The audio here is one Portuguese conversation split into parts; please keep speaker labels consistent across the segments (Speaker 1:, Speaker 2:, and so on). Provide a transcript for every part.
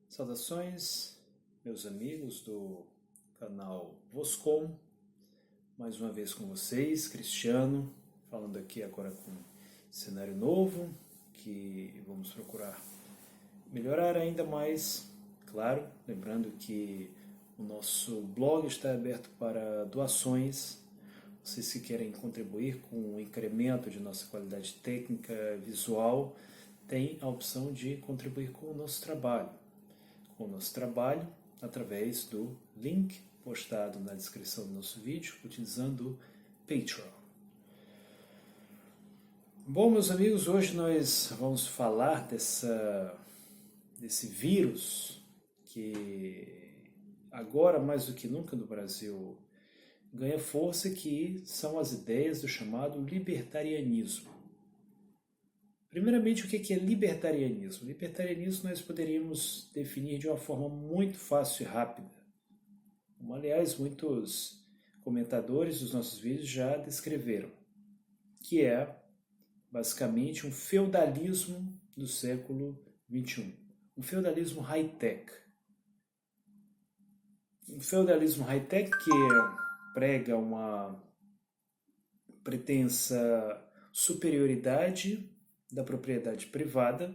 Speaker 1: Saudações, meus amigos do canal Voscom, mais uma vez com vocês, Cristiano, falando aqui agora com cenário novo, que vamos procurar melhorar ainda mais, claro, lembrando que o nosso blog está aberto para doações. Vocês que querem contribuir com o incremento de nossa qualidade técnica visual, tem a opção de contribuir com o nosso trabalho. Através do link postado na descrição do nosso vídeo, utilizando o Patreon. Bom, meus amigos, hoje nós vamos falar desse vírus que agora mais do que nunca no Brasil ganha força, que são as ideias do chamado libertarianismo. Primeiramente, o que é libertarianismo? Libertarianismo nós poderíamos definir de uma forma muito fácil e rápida. Como, aliás, muitos comentadores dos nossos vídeos já descreveram, que é basicamente um feudalismo do século XXI, um feudalismo high-tech. Um feudalismo high-tech que prega uma pretensa superioridade da propriedade privada,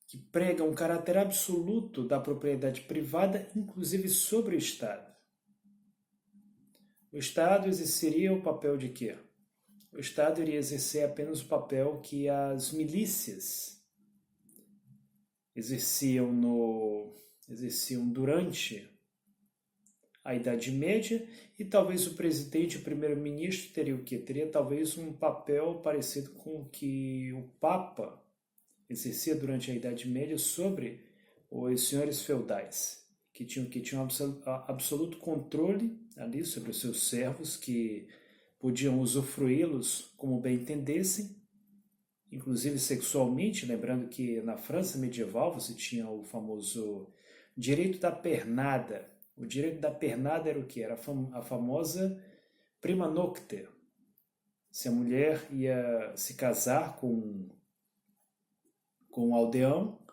Speaker 1: que prega um caráter absoluto da propriedade privada, inclusive sobre o Estado. O Estado exerceria o papel de quê? O Estado iria exercer apenas o papel que as milícias exerciam durante a Idade Média, e talvez o presidente e o primeiro-ministro teria o quê? Teria talvez um papel parecido com o que o Papa exercia durante a Idade Média sobre os senhores feudais, que tinham absoluto controle ali sobre os seus servos, que podiam usufruí-los como bem entendessem, inclusive sexualmente, lembrando que na França medieval você tinha o famoso direito da pernada. O direito da pernada era o quê? Era a famosa prima nocte. Se a mulher ia se casar com um aldeão,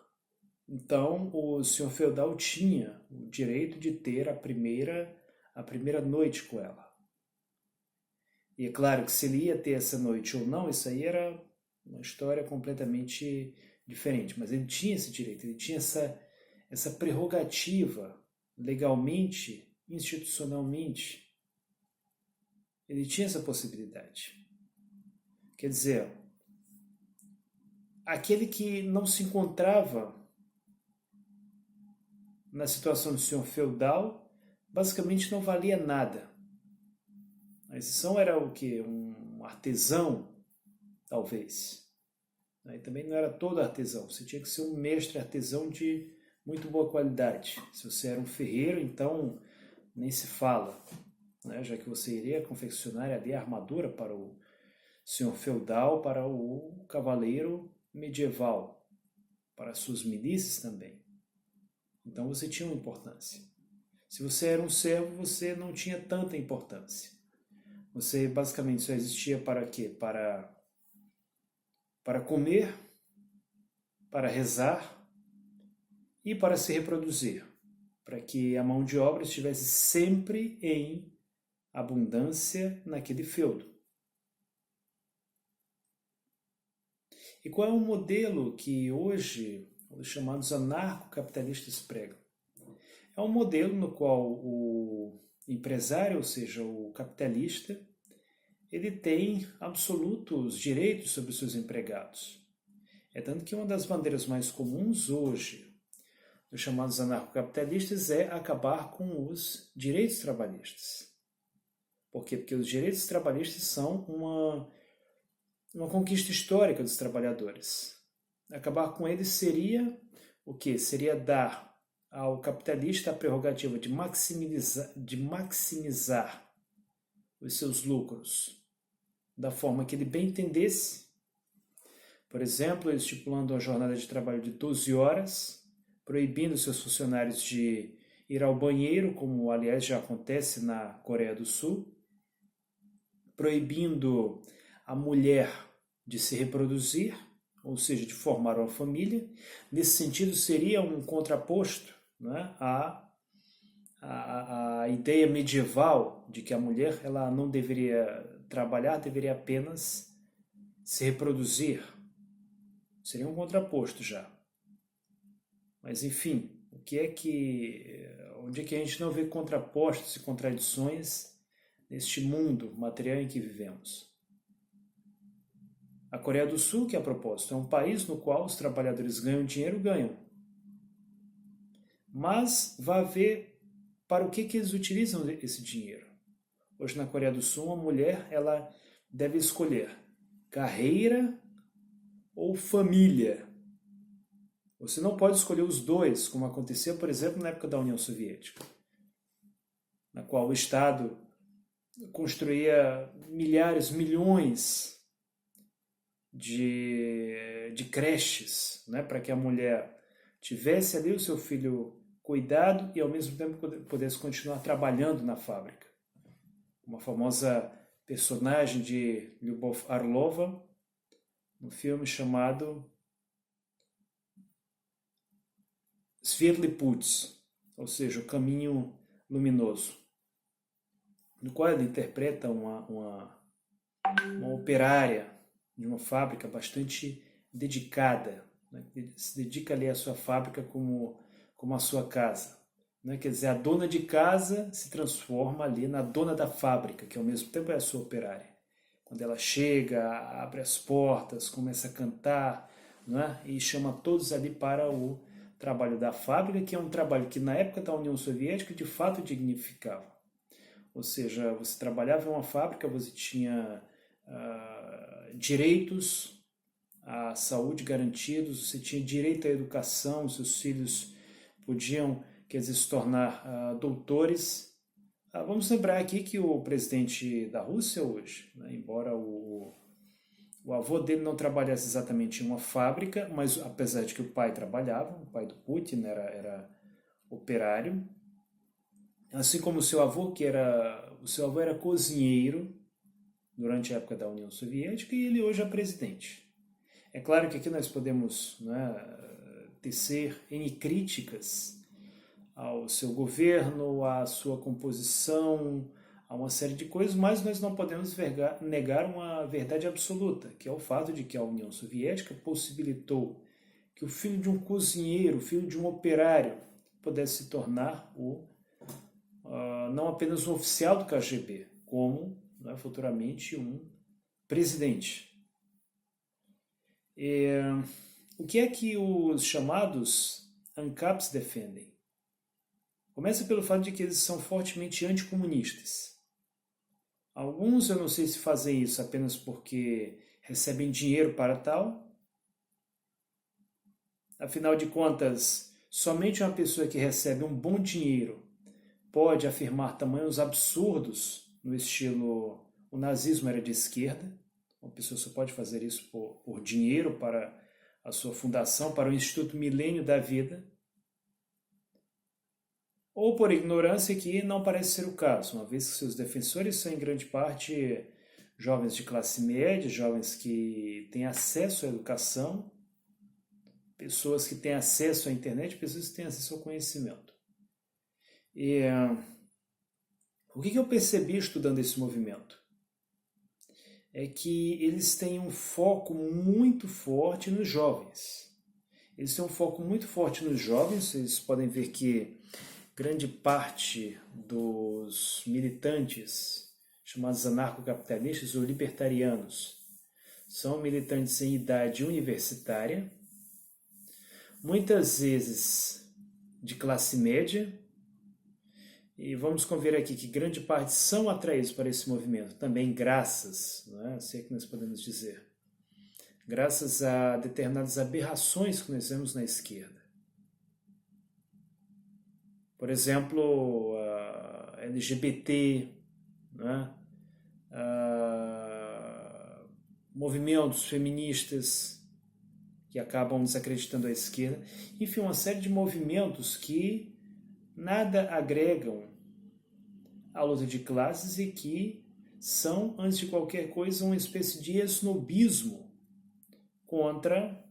Speaker 1: então o senhor feudal tinha o direito de ter a primeira noite com ela. E é claro que se ele ia ter essa noite ou não, isso aí era uma história completamente diferente. Mas ele tinha esse direito, ele tinha essa prerrogativa legalmente, institucionalmente. Ele tinha essa possibilidade. Quer dizer, aquele que não se encontrava na situação de senhor feudal, basicamente não valia nada. A exceção era o quê? Um artesão, talvez. E também não era todo artesão, você tinha que ser um mestre artesão de muito boa qualidade. Se você era um ferreiro, então nem se fala, né? Já que você iria confeccionar ali a armadura para o senhor feudal, para o cavaleiro medieval, para as suas milícias também. Então você tinha uma importância. Se você era um servo, você não tinha tanta importância. Você basicamente só existia para quê? Para comer, para rezar e para se reproduzir, para que a mão de obra estivesse sempre em abundância naquele feudo. E qual é o modelo que hoje os chamados anarcocapitalistas pregam? É um modelo no qual o empresário, ou seja, o capitalista, ele tem absolutos direitos sobre os seus empregados. É tanto que uma das bandeiras mais comuns hoje dos chamados anarcocapitalistas é acabar com os direitos trabalhistas. Por quê? Porque os direitos trabalhistas são uma conquista histórica dos trabalhadores. Acabar com eles seria o quê? Seria dar ao capitalista a prerrogativa de maximizar os seus lucros da forma que ele bem entendesse. Por exemplo, estipulando uma jornada de trabalho de 12 horas, proibindo seus funcionários de ir ao banheiro, como aliás já acontece na Coreia do Sul, proibindo a mulher de se reproduzir, ou seja, de formar uma família. Nesse sentido, seria um contraposto, né, à ideia medieval de que a mulher ela não deveria trabalhar, deveria apenas se reproduzir. Seria um contraposto já. Mas, enfim, onde é que a gente não vê contrapostos e contradições neste mundo material em que vivemos? A Coreia do Sul, que a propósito é um país no qual os trabalhadores ganham dinheiro, ganham. Mas vai ver para o que eles utilizam esse dinheiro. Hoje na Coreia do Sul, uma mulher ela deve escolher carreira ou família. Você não pode escolher os dois, como aconteceu, por exemplo, na época da União Soviética, na qual o Estado construía milhares, milhões de creches, né, para que a mulher tivesse ali o seu filho cuidado e ao mesmo tempo pudesse continuar trabalhando na fábrica. Uma famosa personagem de Lyubov Orlova, no filme chamado Svetly Pуть, ou seja, o caminho luminoso, no qual ela interpreta uma operária de uma fábrica bastante dedicada, né? Se dedica ali à sua fábrica como a sua casa. Né? Quer dizer, a dona de casa se transforma ali na dona da fábrica, que ao mesmo tempo é a sua operária. Quando ela chega, abre as portas, começa a cantar, né? E chama todos ali para o trabalho da fábrica, que é um trabalho que na época da União Soviética de fato dignificava. Ou seja, você trabalhava em uma fábrica, você tinha direitos à saúde garantidos, você tinha direito à educação, seus filhos podiam, quer dizer, se tornar doutores. Vamos lembrar aqui que o presidente da Rússia hoje, né, embora o avô dele não trabalhasse exatamente em uma fábrica, mas apesar de que o pai trabalhava, o pai do Putin era operário, assim como o seu avô era cozinheiro durante a época da União Soviética e ele hoje é presidente. É claro que aqui nós podemos, né, tecer N críticas ao seu governo, à sua composição, a uma série de coisas, mas nós não podemos negar uma verdade absoluta, que é o fato de que a União Soviética possibilitou que o filho de um cozinheiro, o filho de um operário, pudesse se tornar não apenas um oficial do KGB, como, né, futuramente um presidente. O que é que os chamados ANCAPs defendem? Começa pelo fato de que eles são fortemente anticomunistas. Alguns, eu não sei se fazem isso apenas porque recebem dinheiro para tal. Afinal de contas, somente uma pessoa que recebe um bom dinheiro pode afirmar tamanhos absurdos no estilo o nazismo era de esquerda. Uma pessoa só pode fazer isso por dinheiro para a sua fundação, para o Instituto Milênio da Vida, ou por ignorância, que não parece ser o caso, uma vez que seus defensores são em grande parte jovens de classe média, jovens que têm acesso à educação, pessoas que têm acesso à internet, pessoas que têm acesso ao conhecimento. E o que eu percebi estudando esse movimento? É que eles têm um foco muito forte nos jovens. Eles têm um foco muito forte nos jovens, vocês podem ver que grande parte dos militantes, chamados anarcocapitalistas ou libertarianos, são militantes em idade universitária, muitas vezes de classe média, e vamos convir aqui que grande parte são atraídos para esse movimento, também graças, né, se é que nós podemos dizer, graças a determinadas aberrações que nós vemos na esquerda. Por exemplo, a LGBT, né, movimentos feministas que acabam desacreditando a esquerda, enfim, uma série de movimentos que nada agregam à luta de classes e que são, antes de qualquer coisa, uma espécie de esnobismo contra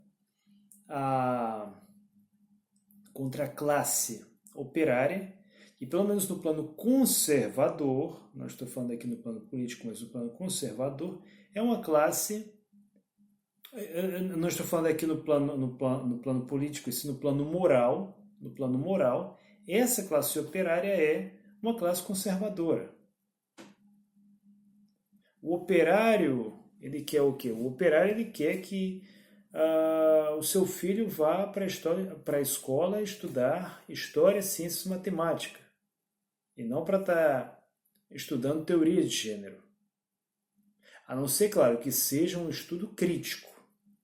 Speaker 1: a classe operária, e pelo menos no plano conservador, não estou falando aqui no plano político, mas no plano conservador, é uma classe, não estou falando aqui no plano político, e sim no plano moral, essa classe operária é uma classe conservadora. O operário, ele quer o quê? O operário, ele quer que o seu filho vá para a escola estudar história, ciências e matemática, e não para estar estudando teoria de gênero. A não ser, claro, que seja um estudo crítico,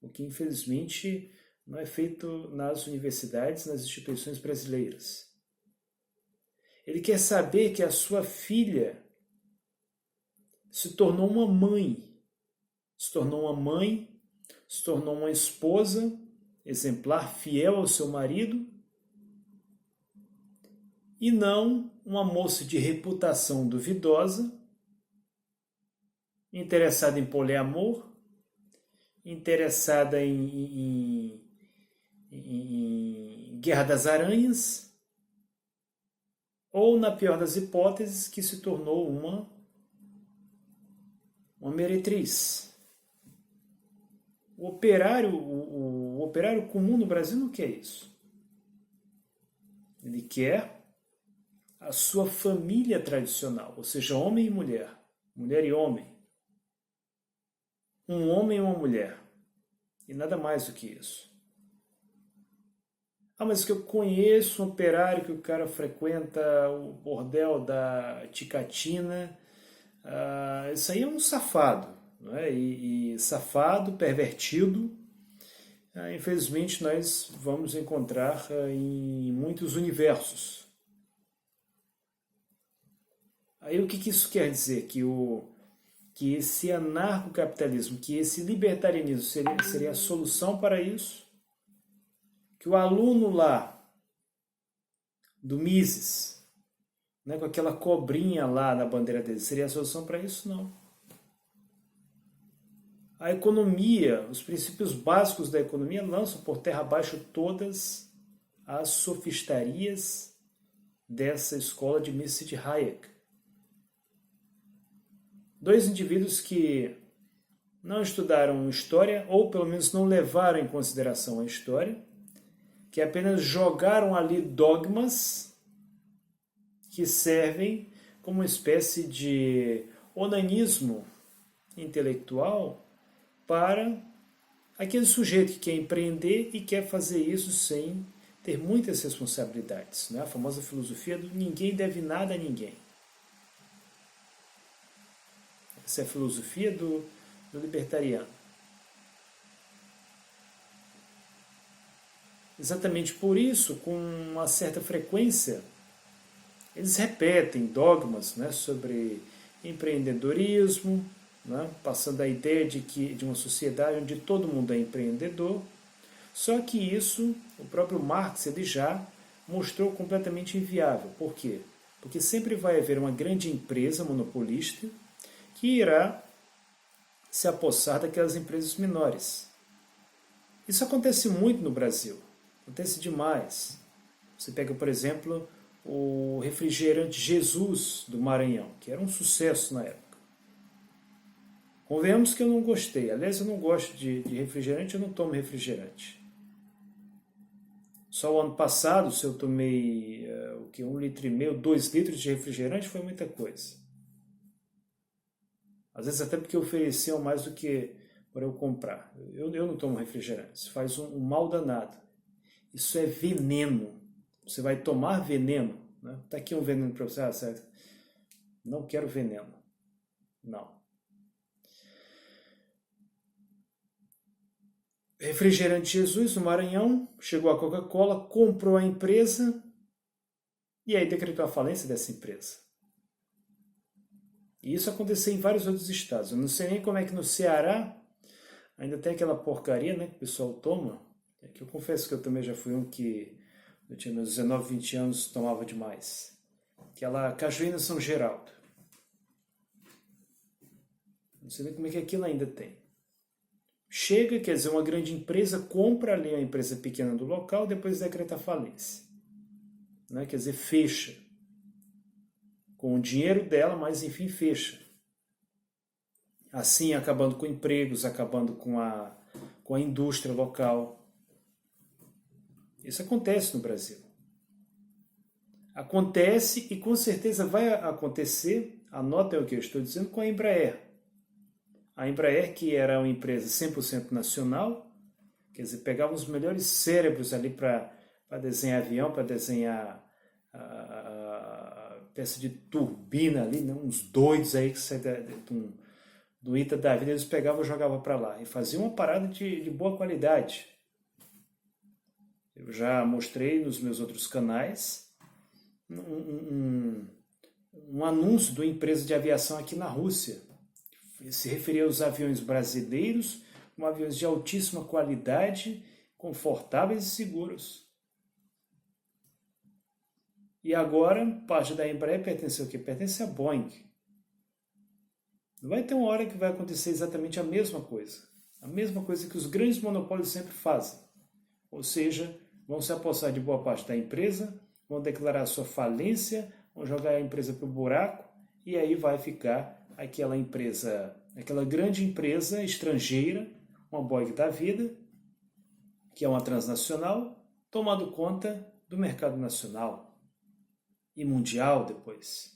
Speaker 1: o que infelizmente não é feito nas universidades, nas instituições brasileiras. Ele quer saber que a sua filha se tornou uma mãe, se tornou uma esposa exemplar, fiel ao seu marido, e não uma moça de reputação duvidosa, interessada em poliamor, interessada em Guerra das Aranhas, ou, na pior das hipóteses, que se tornou uma meretriz. O operário comum no Brasil não quer isso. Ele quer a sua família tradicional, ou seja, homem e mulher, mulher e homem, um homem e uma mulher, e nada mais do que isso. Mas que eu conheço um operário que o cara frequenta o bordel da Ticatina. Isso aí é um safado, não é? E safado, pervertido, infelizmente nós vamos encontrar em muitos universos. Aí o que isso quer dizer? Que esse anarcocapitalismo, que esse libertarianismo seria a solução para isso? Que o aluno lá do Mises, né, com aquela cobrinha lá na bandeira dele, seria a solução para isso? Não. A economia, os princípios básicos da economia lançam por terra abaixo todas as sofistarias dessa escola de Mises e de Hayek. Dois indivíduos que não estudaram história, ou pelo menos não levaram em consideração a história, que apenas jogaram ali dogmas que servem como uma espécie de onanismo intelectual para aquele sujeito que quer empreender e quer fazer isso sem ter muitas responsabilidades. Né? A famosa filosofia do ninguém deve nada a ninguém. Essa é a filosofia do libertariano. Exatamente por isso, com uma certa frequência, eles repetem dogmas, né, sobre empreendedorismo, né, passando a ideia de uma sociedade onde todo mundo é empreendedor. Só que isso, o próprio Marx ele já mostrou completamente inviável. Por quê? Porque sempre vai haver uma grande empresa monopolista que irá se apossar daquelas empresas menores. Isso acontece muito no Brasil. Acontece demais. Você pega, por exemplo, o refrigerante Jesus do Maranhão, que era um sucesso na época. Convenhamos que eu não gostei. Aliás, eu não gosto de refrigerante, eu não tomo refrigerante. Só o ano passado, se eu tomei 1,5 litro, 2 litros de refrigerante, foi muita coisa. Às vezes até porque ofereciam mais do que para eu comprar. Eu não tomo refrigerante, isso faz um mal danado. Isso é veneno. Você vai tomar veneno. Né? Tá aqui um veneno para você, certo? Não quero veneno. Não. Refrigerante Jesus, no Maranhão, chegou a Coca-Cola, comprou a empresa e aí decretou a falência dessa empresa. E isso aconteceu em vários outros estados. Eu não sei nem como é que no Ceará ainda tem aquela porcaria, né, que o pessoal toma. É que eu confesso que eu também já fui um que eu tinha meus 19, 20 anos, tomava demais. Aquela cajuína São Geraldo. Não sei nem como é que aquilo ainda tem. Chega, quer dizer, uma grande empresa compra ali a empresa pequena do local, depois decreta falência. Né? Quer dizer, fecha. Com o dinheiro dela, mas enfim, fecha. Assim, acabando com empregos, acabando com a indústria local. Isso acontece no Brasil. Acontece e com certeza vai acontecer, anotem o que eu estou dizendo, com a Embraer. A Embraer, que era uma empresa 100% nacional, quer dizer, pegava os melhores cérebros ali para desenhar avião, para desenhar a peça de turbina ali, né? Uns doidos aí que saem do ITA da vida, eles pegavam e jogavam para lá. E faziam uma parada de boa qualidade. Eu já mostrei nos meus outros canais um anúncio de uma empresa de aviação aqui na Rússia. Se referia aos aviões brasileiros, como aviões de altíssima qualidade, confortáveis e seguros. E agora, parte da Embraer pertence ao quê? Pertence à Boeing. Não vai ter uma hora que vai acontecer exatamente a mesma coisa. A mesma coisa que os grandes monopólios sempre fazem. Ou seja, vão se apossar de boa parte da empresa, vão declarar sua falência, vão jogar a empresa para o buraco, e aí vai ficar aquela empresa, aquela grande empresa estrangeira, uma Boeing da vida, que é uma transnacional, tomando conta do mercado nacional e mundial depois.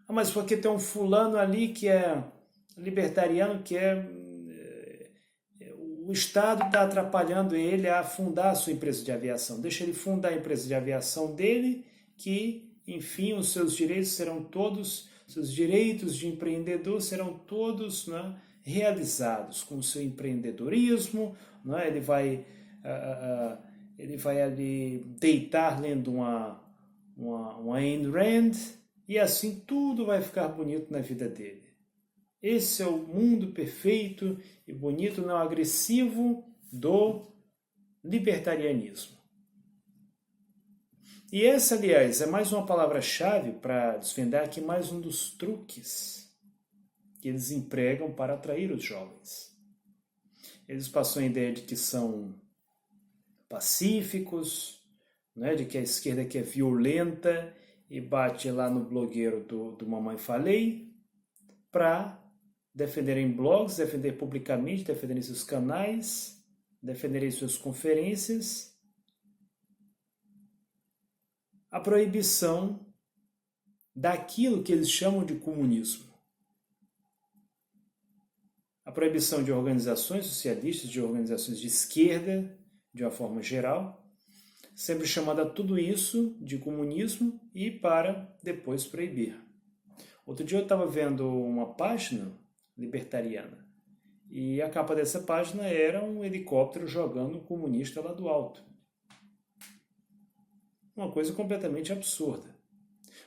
Speaker 1: Ah, mas porque tem um fulano ali que é libertariano, que o Estado está atrapalhando ele a fundar a sua empresa de aviação. Deixa ele fundar a empresa de aviação dele, que, enfim, os seus direitos serão todos, seus direitos de empreendedor serão todos, né, realizados com o seu empreendedorismo. Né, ele vai ali deitar lendo uma Ayn Rand, e assim tudo vai ficar bonito na vida dele. Esse é o mundo perfeito e bonito, não agressivo, do libertarianismo. E essa, aliás, é mais uma palavra-chave para desvendar aqui mais um dos truques que eles empregam para atrair os jovens. Eles passam a ideia de que são pacíficos, né, de que a esquerda que é violenta e bate lá no blogueiro do Mamãe Falei, para defenderem blogs, defender publicamente, defenderem seus canais, defenderem suas conferências, a proibição daquilo que eles chamam de comunismo. A proibição de organizações socialistas, de organizações de esquerda, de uma forma geral, sempre chamada tudo isso de comunismo e para depois proibir. Outro dia eu estava vendo uma página libertariana e a capa dessa página era um helicóptero jogando um comunista lá do alto. Uma coisa completamente absurda.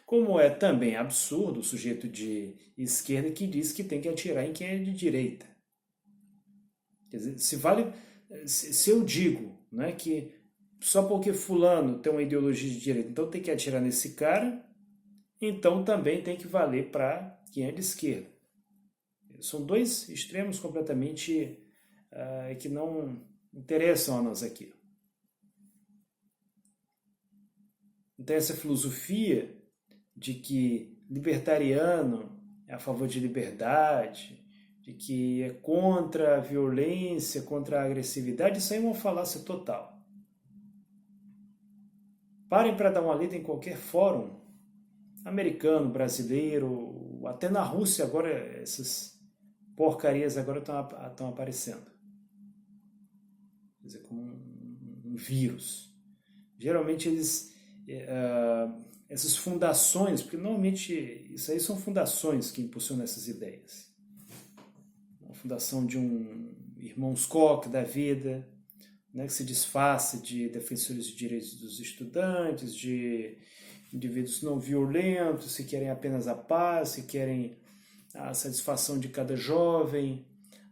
Speaker 1: Como é também absurdo o sujeito de esquerda que diz que tem que atirar em quem é de direita. Quer dizer, se eu digo, né, que só porque fulano tem uma ideologia de direita, então tem que atirar nesse cara, então também tem que valer para quem é de esquerda. São dois extremos completamente que não interessam a nós aqui. Então essa filosofia de que libertariano é a favor de liberdade, de que é contra a violência, contra a agressividade, isso aí é uma falácia total. Parem para dar uma lida em qualquer fórum americano, brasileiro, até na Rússia agora essas porcarias agora estão aparecendo. Quer dizer, como um vírus. Geralmente essas fundações, porque normalmente isso aí são fundações que impulsionam essas ideias. A fundação de um Irmãos Koch da vida, né, que se disfarça de defensores de direitos dos estudantes, de indivíduos não violentos, que querem apenas a paz, que querem a satisfação de cada jovem,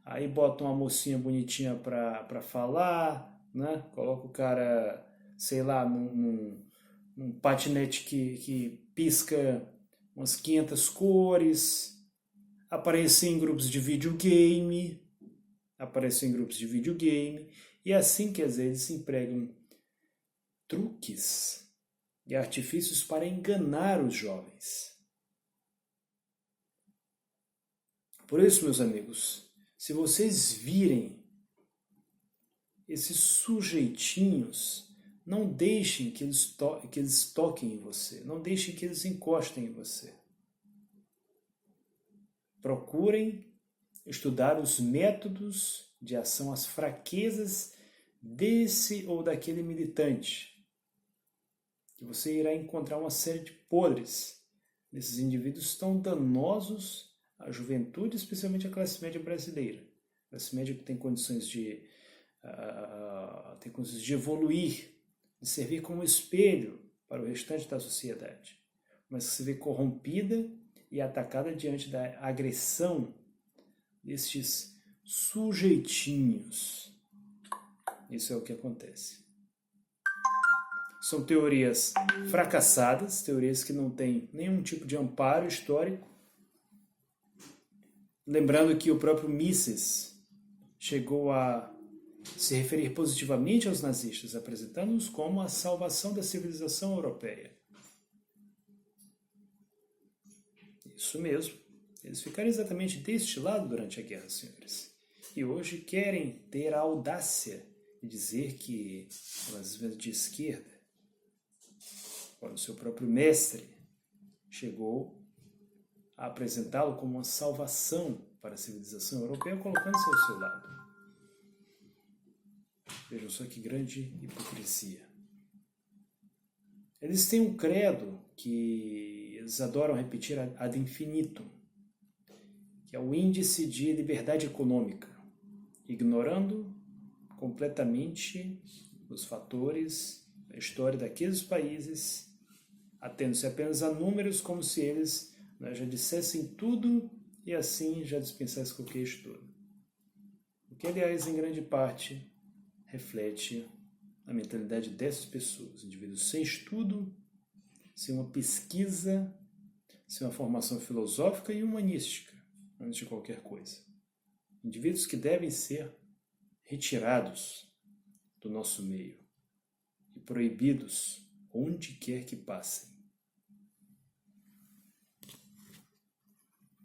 Speaker 1: aí botam uma mocinha bonitinha para falar, né? Coloca o cara, sei lá, num patinete que pisca umas 500 cores, aparecer em grupos de videogame, e é assim que às vezes se empregam truques e artifícios para enganar os jovens. Por isso, meus amigos, se vocês virem esses sujeitinhos, não deixem que eles toquem em você, não deixem que eles encostem em você. Procurem estudar os métodos de ação às fraquezas desse ou daquele militante, que você irá encontrar uma série de podres desses indivíduos tão danosos à juventude, especialmente à classe média brasileira. A classe média que tem condições de evoluir, de servir como espelho para o restante da sociedade, mas que se vê corrompida e atacada diante da agressão destes sujeitinhos. Isso é o que acontece. São teorias fracassadas, teorias que não têm nenhum tipo de amparo histórico. Lembrando que o próprio Mises chegou a se referir positivamente aos nazistas, apresentando-os como a salvação da civilização europeia. Isso mesmo. Eles ficaram exatamente deste lado durante a guerra, senhores. E hoje querem ter a audácia de dizer que elas vêm de esquerda, quando seu próprio mestre chegou a apresentá-lo como uma salvação para a civilização europeia, colocando-se ao seu lado. Vejam só que grande hipocrisia. Eles têm um credo que eles adoram repetir ad infinitum, que é o índice de liberdade econômica, ignorando completamente os fatores da história daqueles países, atendo-se apenas a números como se eles já dissessem tudo e assim já dispensassem qualquer estudo. O que, aliás, em grande parte, reflete a mentalidade dessas pessoas, indivíduos sem estudo, sem uma pesquisa, sem uma formação filosófica e humanística, antes de qualquer coisa. Indivíduos que devem ser retirados do nosso meio e proibidos onde quer que passem.